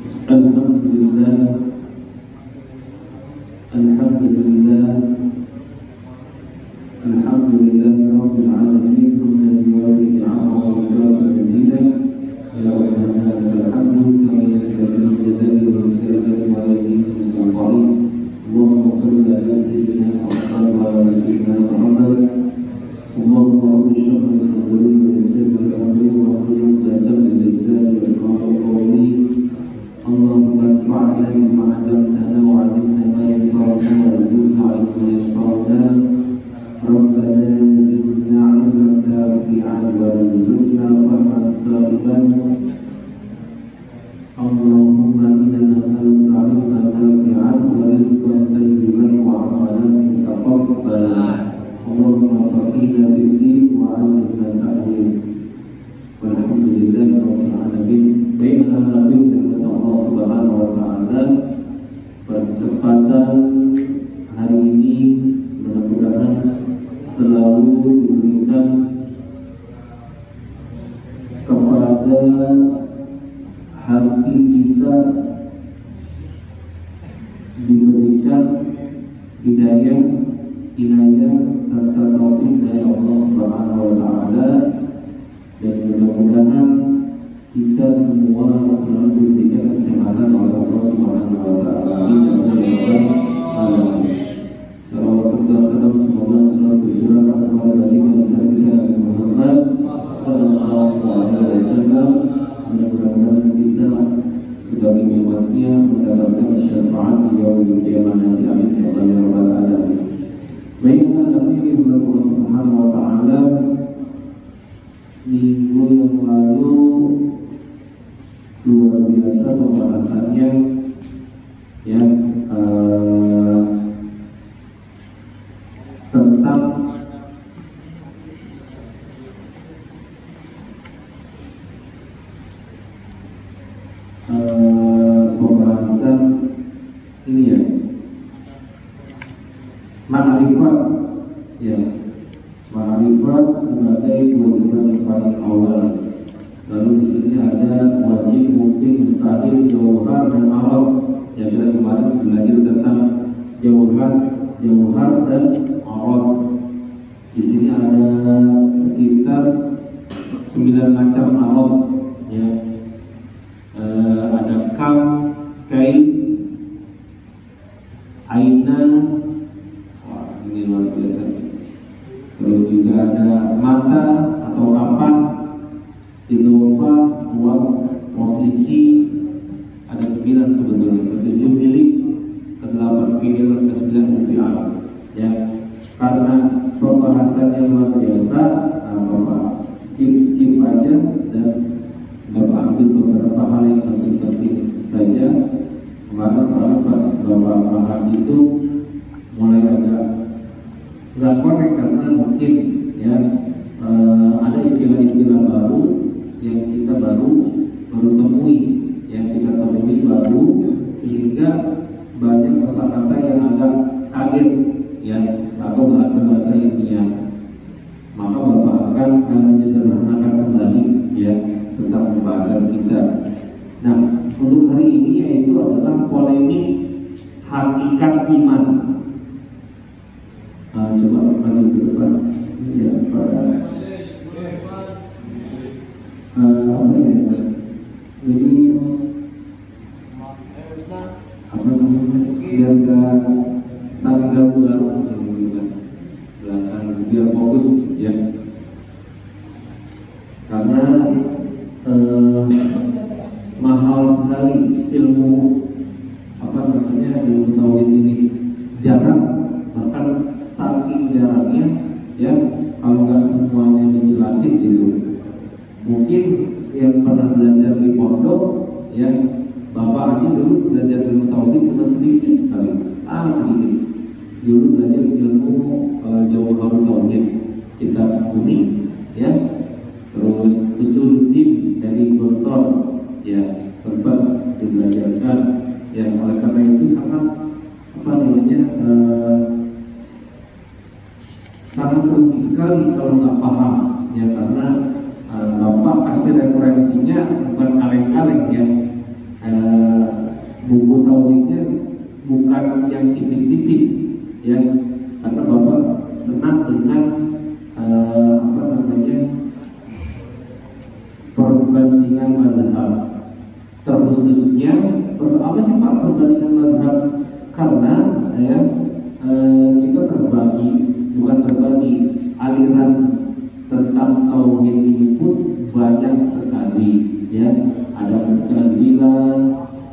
Alhamdulillah, Alhamdulillah, Alhamdulillah Rabbil Alamin. Hamdan yuwafi ni'amahu wa yukafi mazidah. Ya Rabbana lakal hamdu kama yanbaghi li jalali wajhika wa li husni sultanik. Allahumma shalli ala sayyidina Muhammad wa ala sayyidina Muhammad. Allahumma rabbi shrah li sadri wa yassir li amri wa hlul 'uqdatam min lisani yafqahu qawli. اللهم انفعنا بما علمتنا وعلمنا ما ينفعنا وارزقنا علما يشفعنا. ربنا زدنا علما نافعا وارزقنا فهما صائبا. اللهم انا نسالك علما نافعا ورزقا طيبا وعملا متقبلا. اللهم فقهنا في الدين وعلمنا التأويل. Walhamdulillahi rabbil alamin. Baiklah, Allah Subhanahu wa taala, pada kesempatan hari ini mudah-mudahan selalu diberikan kepada hati kita, diberikan hidayah, inayah serta taufik dari Allah Subhanahu wa taala, dan mudah-mudahan kita semua selalu diberikan kesehatan oleh Allah Subhanahu wa taala. Amin. Salawat serta salam semoga selalu tercurah kepada Nabi besar kita Nabi Muhammad sallallahu alaihi wasallam. Mudah-mudahan kita sebagai umatnya mendapatkan syafaat di yaumil qiyamah nanti. Amin ya rabbal alamin. Baiklah, Nabi Allah Subhanahu wa taala, minggu yang lalu luar biasa pembahasannya, ya, tentang pembahasan ini, ya, ma'rifat, ya, ma'rifat sebagai kewajiban yang paling awal. Lalu di sini ada wajib, mungkin, mustahil, jauhar dan arab. Yang kita kemarin belajar tentang jauhar dan arab. Di sini ada sekitar 9 macam arab, ya. Ada kam, kaif, aina, wah ini luar biasa. Terus juga ada mata atau kapan, idhofah, buat posisi, ada 9 sebetulnya, ke-7 milik, ke-8 fi'il, ke-9 fi'al, ya. Karena pembahasannya luar biasa, Bapak skip aja dan Bapak ambil beberapa hal yang penting-penting saja. Kemarin soalnya pas Bapak bahas itu mulai agak nggak korek karena mungkin, ya, ada istilah-istilah baru yang kita baru temui, yang kita temui baru, sehingga banyak kosakata yang agak kaget, ya, atau bahasa-bahasa ilmiah. Maka Bapak akan menyederhanakan kembali, ya, tentang pembahasan kita. Nah, untuk hari ini yaitu adalah polemik hakikat iman. Coba lagi ke depan, ya, pada apa ya? Jadi apa namanya? Biar nggak saling ganggu-ganggu, biar fokus, ya. Karena mahal sekali ilmu ilmu tauhid ini, jarang, bahkan saking jarangnya, ya, kalau nggak semuanya dijelasin gitu. Mungkin yang pernah belajar di pondok, ya, Bapak aja dulu belajar ilmu tauhid cuma sedikit sekali, sangat sedikit. Dulu belajar ilmu jauharut tauhid, kitab kuning, ya, terus usuluddin dari Gontor, ya, sempat dibelajarkan, ya. Oleh karena itu sangat sangat rugi sekali kalau nggak paham, ya, karena Bapak kasih referensinya bukan kaleng-kaleng, ya. buku tauhidnya bukan yang tipis-tipis ya, karena Bapak senang dengan perbandingan mazhab, terkhususnya apa sih Pak perbandingan mazhab? Karena ya kita terbagi, bukan terbagi, aliran tentang tauhid ini pun banyak sekali ya, ada Mu'tazilah,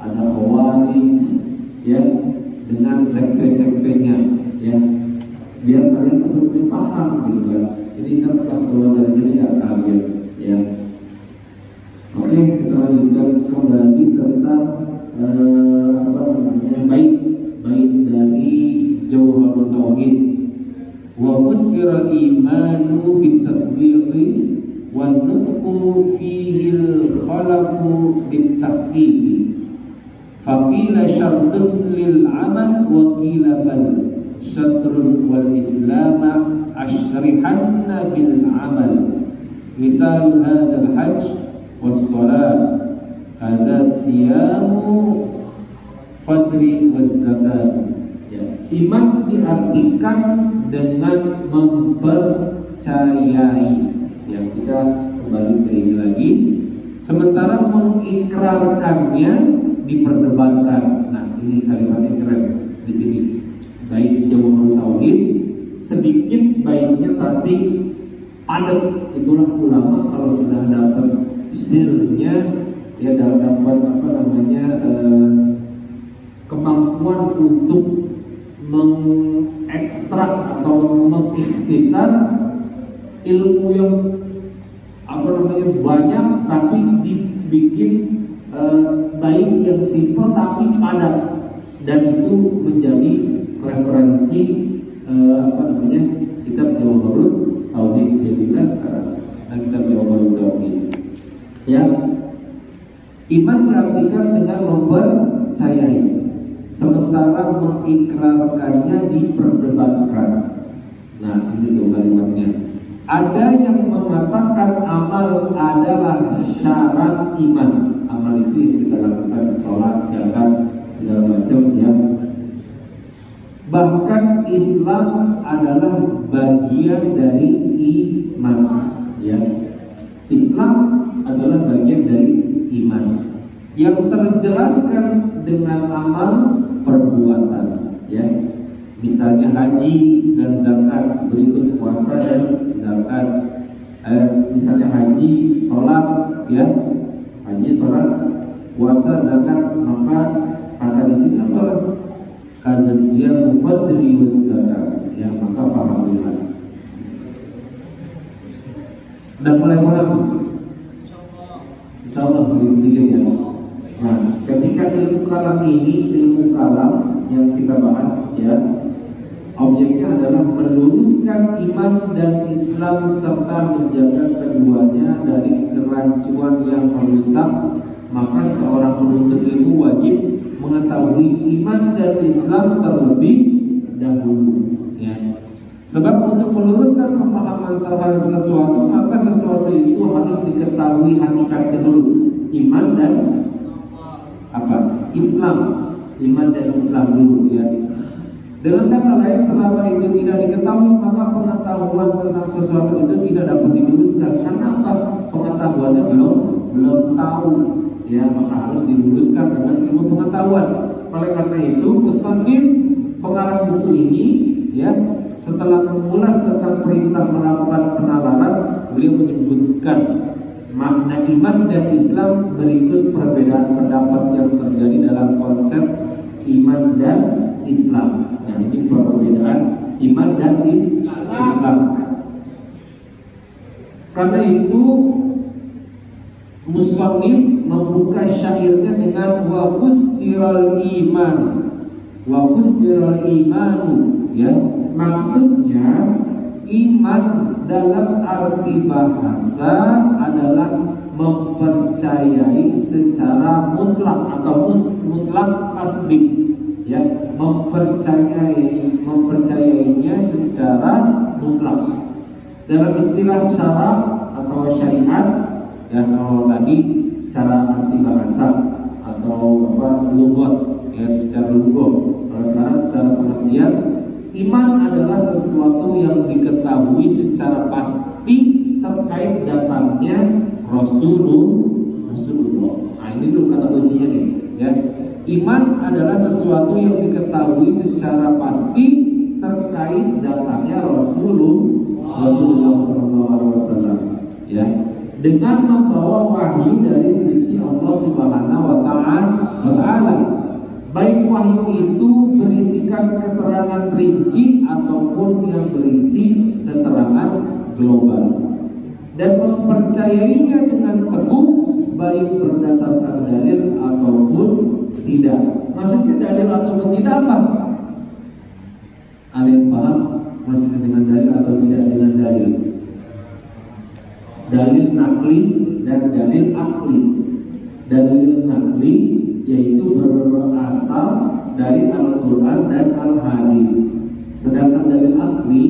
ada Khawarij ya, dengan sekte-sektenya ya, biar kalian sebetulnya paham gitu kan. Jadi kan pas keluar dari sini nggak kaget ya. Oke, kita lanjutkan kembali tentang bait dari Jawharut Tauhid. Wa fussira al-imanu bit-tasdiqi wan nutqu fihi al-khalafu bit-tahqiqi. Faqila syartun lil amal wa qila bal syatrun wal islama asyrihanna bil amal. Misal hadzal hajj was salat kada siyamu fadri was zakat. Iman diartikan dengan mempercayai. Ya, kita kembali ke ini lagi. Sementara mengikrarkannya diperdebatkan. Nah, ini kalimatnya keren di sini. Bait Jawharut Tauhid sedikit baitnya tapi padat. Itulah ulama kalau sudah dapat sirnya, ya dapat kemampuan untuk mengekstrak atau mengikhtisar ilmu yang banyak tapi dibikin baik yang simpel tapi padat, dan itu menjadi referensi kitab Jawharut Tauhid jadilah sekarang, dan kitab Jawharut Tauhid ya. Iman diartikan dengan mempercayai, sementara mengikrarkannya diperdebatkan. Nah, ini tuh kalimatnya. Ada yang mengatakan amal adalah syarat iman. Amal itu yang kita lakukan, sholat, zakat, segala macam ya. Bahkan Islam adalah bagian dari iman ya. Islam adalah bagian dari iman yang terjelaskan dengan amal perbuatan ya. Misalnya haji dan zakat, berikut puasa dan zakat. Misalnya haji, sholat ya, haji, sholat, puasa, zakat, maka kata di sini apa? Kada siyamu fadri was zakat ya, maka pahamilah. Udah mulai paham? Insyaallah sedikit ya. Nah, ketika ilmu kalam yang kita bahas ya, objeknya adalah meluruskan iman dan Islam serta menjaga keduanya dari kerancuan yang merusak, maka seorang penuntut ilmu wajib mengetahui iman dan Islam terlebih dahulu ya. Sebab untuk meluruskan pemahaman terhadap sesuatu, maka sesuatu itu harus diketahui hakikatnya dulu. Iman dan Islam. Iman dan Islam dulu ya. Dengan kata lain, selama itu tidak diketahui, maka pengetahuan tentang sesuatu itu tidak dapat diluruskan. Karena apa? Pengetahuannya belum tahu ya, maka harus diluruskan dengan ilmu pengetahuan. Oleh karena itu, musannif pengarang buku ini ya, setelah mengulas tentang perintah melakukan penalaran, beliau menyebutkan makna iman dan Islam berikut perbedaan pendapat yang terjadi dalam konsep iman dan Islam. Nah, ini perbedaan iman dan Islam. Karena itu musannif membuka syairnya dengan wa fussiral iman, wa fussiral imanu ya. Maksudnya iman dalam arti bahasa adalah mempercayai secara mutlak atau mutlak tasdik ya, mempercayainya secara mutlak. Dalam istilah syara atau syariat ya, kalau tadi secara arti bahasa atau lugat, ya secara lugat. Kalau sekarang secara pengertian, iman adalah sesuatu yang diketahui secara pasti terkait datangnya Rasulullah. Nah ini dulu kata kuncinya nih, ya. Iman adalah sesuatu yang diketahui secara pasti terkait datangnya Rasulullah SAW, ya, dengan membawa wahyu dari sisi Allah Subhanahu wa Ta'ala. Baik wahyu itu berisikan keterangan rinci ataupun yang berisi keterangan global, dan mempercayainya dengan teguh baik berdasarkan dalil ataupun tidak. Maksudnya dalil ataupun tidak apa? Ada yang paham maksudnya dengan dalil atau tidak dengan dalil? Dalil nakli dan dalil akli. Dalil nakli yaitu berasal dari Al-Quran dan Al-Hadis. Sedangkan dalil akli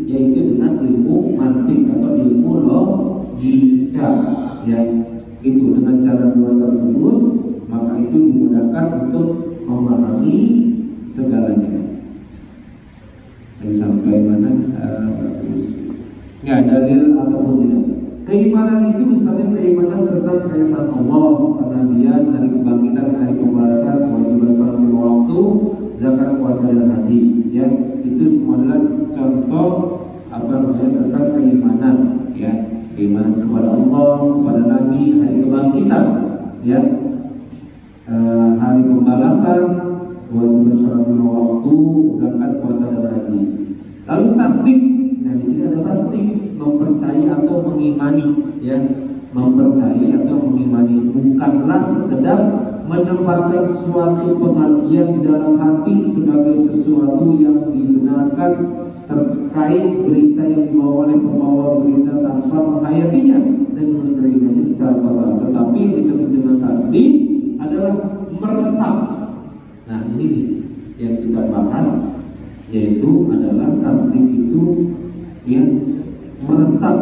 yaitu dengan ilmu mantik atau ilmu logika, ya. Itu dengan cara dua tersebut maka itu dimudahkan untuk memahami segalanya. Yang sampai mana? Nggak dalil ataupun tidak. Keimanan itu misalnya keimanan tentang keesaan Allah, kenabian, hari kebangkitan, hari pembalasan, kewajiban sholat lima waktu, zakat, puasa dan haji. Ya, itu semua adalah contoh tentang keimanan. Ya, keimanan kepada Allah, kepada Nabi, hari kebangkitan, ya, hari pembalasan, kewajiban sholat lima waktu, zakat, puasa dan haji. Lalu tasdik. Nah di sini ada tasdik, mempercayai atau mengimani, ya, mempercayai atau mengimani, bukanlah sekedar menempatkan suatu pengertian di dalam hati sebagai sesuatu yang dibenarkan terkait berita yang dibawa oleh pembawa berita tanpa menghayatinya dan menerimanya secara total. Tetapi yang disebut dengan tasdik adalah meresap. Nah ini nih yang kita bahas, yaitu adalah tasdik itu, ya, meresap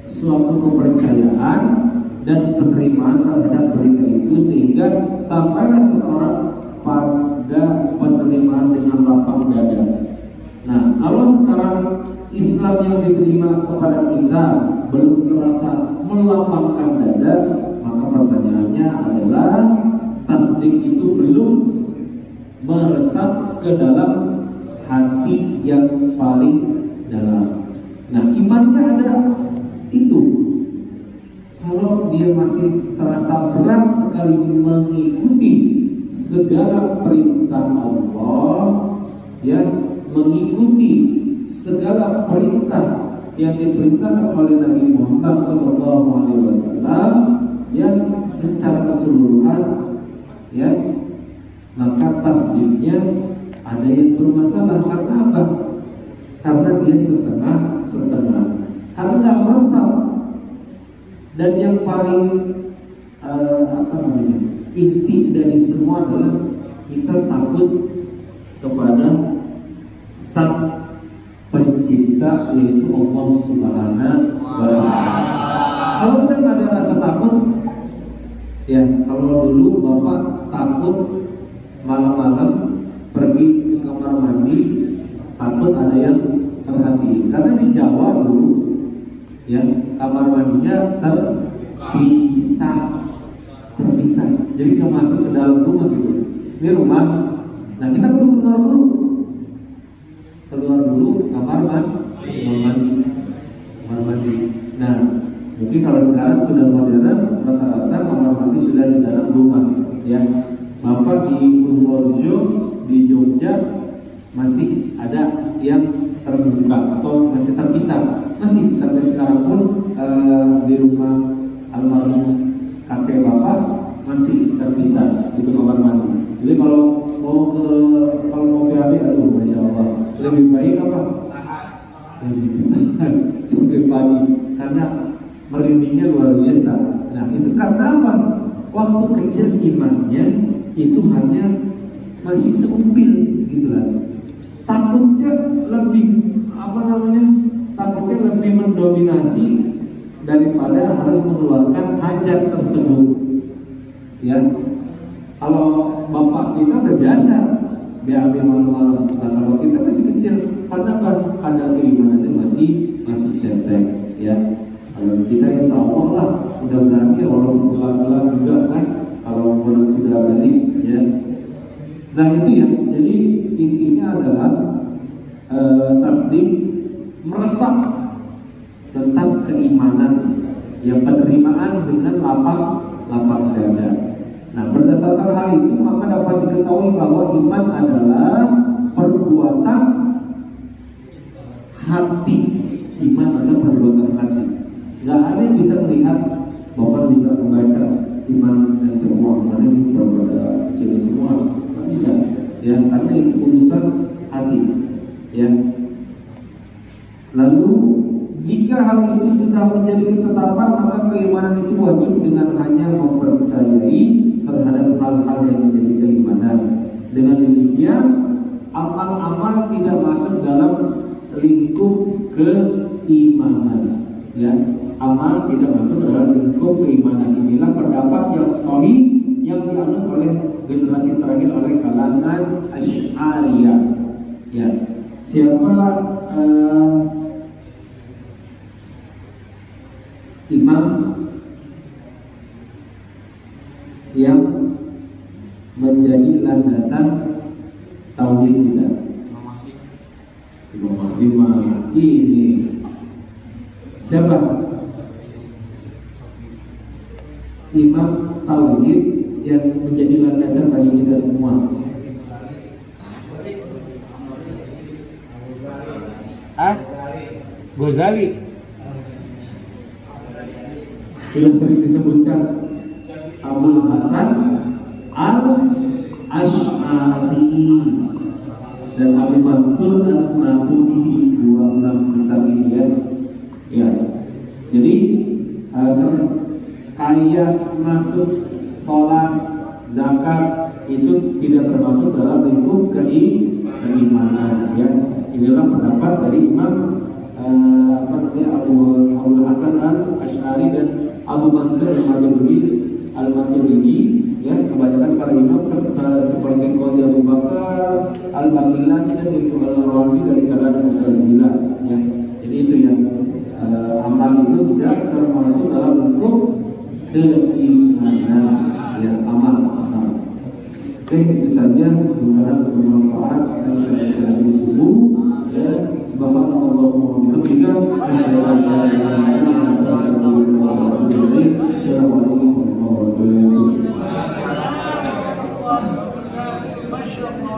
suatu kepercayaan dan penerimaan terhadap berita itu sehingga sampailah seseorang pada penerimaan dengan lapang dada. Nah, kalau sekarang Islam yang diterima kepada kita belum terasa melapangkan dada, maka pertanyaannya adalah tasdik itu belum meresap ke dalam hati yang paling dalam. Nah, imannya ada itu. Kalau dia masih terasa berat sekali mengikuti segala perintah Allah, ya, mengikuti segala perintah yang diperintahkan oleh Nabi Muhammad SAW, yang secara keseluruhan, ya, maka tasdiknya ada yang bermasalah. Karena apa? Karena dia setengah, karena nggak meresap. Dan yang paling inti dari semua adalah kita takut kepada Sang Pencipta, yaitu Allah Subhanahu wa Ta'ala. Kalau udah nggak ada rasa takut, ya, kalau dulu Bapak takut malam-malam pergi ke kamar mandi, takut ada yang perhatiin. Karena di Jawa dulu, ya, kamar mandinya terpisah. Jadi nggak masuk ke dalam rumah gitu. Ini rumah. Nah kita perlu keluar dulu kamar mandi. Nah mungkin kalau sekarang sudah modern, rata-rata kamar mandi sudah di dalam rumah. Ya, Bapak di Purworejo, di Jogja masih ada yang terbuka atau masih terpisah, masih sampai sekarang pun di rumah almarhum kakek Bapak masih terpisah itu kamar mandi. Jadi kalau mau PHB, aduh masya Allah, lebih baik apa? Lebih tahan sampai pagi karena merindingnya luar biasa. Nah itu karena apa? Waktu kecil imannya itu hanya masih seumpil gitulah. Takutnya lebih takutnya lebih mendominasi daripada harus mengeluarkan hajat tersebut, ya. Kalau bapak kita udah biasa BAB malam-malam, nah kalau kita masih kecil, karena apa? Kadar keimanannya masih cetek, ya. Kalau kita insya Allah lah udah berani, walaupun gelap-gelap juga kan, kalau sudah balik, ya. Nah itu ya, jadi intinya adalah tasdik meresap tentang keimanan, yang penerimaan dengan lapang dada. Nah, berdasarkan hal itu maka dapat diketahui bahwa iman adalah perbuatan hati. Iman adalah perbuatan hati. Gak ada yang bisa melihat, Bapak bisa membaca iman dan keuangan mana ini berbeda kecil semua, nggak bisa, ya, karena itu urusan hati, ya. Lalu jika hal itu sudah menjadi ketetapan, maka keimanan itu wajib dengan hanya mempercayai terhadap hal-hal yang menjadi keimanan. Dengan demikian, amal-amal tidak masuk dalam lingkup keimanan. Ya, amal tidak masuk dalam lingkup keimanan. Inilah pendapat yang sahih yang dianut oleh generasi terakhir oleh kalangan Asy'ariyah. Ya, siapa imam yang menjadi landasan tauhid kita? Imam ini siapa? Imam tauhid yang menjadi landasan bagi kita semua. Ghazali. Sudah sering disebutkan Abul Hasan Al-Asy'ari dan Abu Mansur Al-Maturidi, dua ulama besar ini, ya. Ya. Jadi kaya masuk sholat, zakat itu tidak termasuk dalam lingkup keimanan, ya. Inilah pendapat dari Imam Abul Hasan Al-Asy'ari dan Abu Mansur Al-Maturidi, ya. Kebanyakan para imam seperti Qadhi Abu Bakar Al-Baqillani dan Ibnu Al-Rawazi dari kalangan Mu'tazilah, ya. Jadi itu ya, amal itu tidak termasuk dalam lingkup keimanan, ya, amal. Oke, itu saja, mudah-mudahan bermanfaat dan saya subuh, ya. Subhanallah wa bihamdihi, asyhadu an la ilaha illa anta, astaghfiruka wa atubu ilaik. Assalamualaikum warahmatullahi wabarakatuh.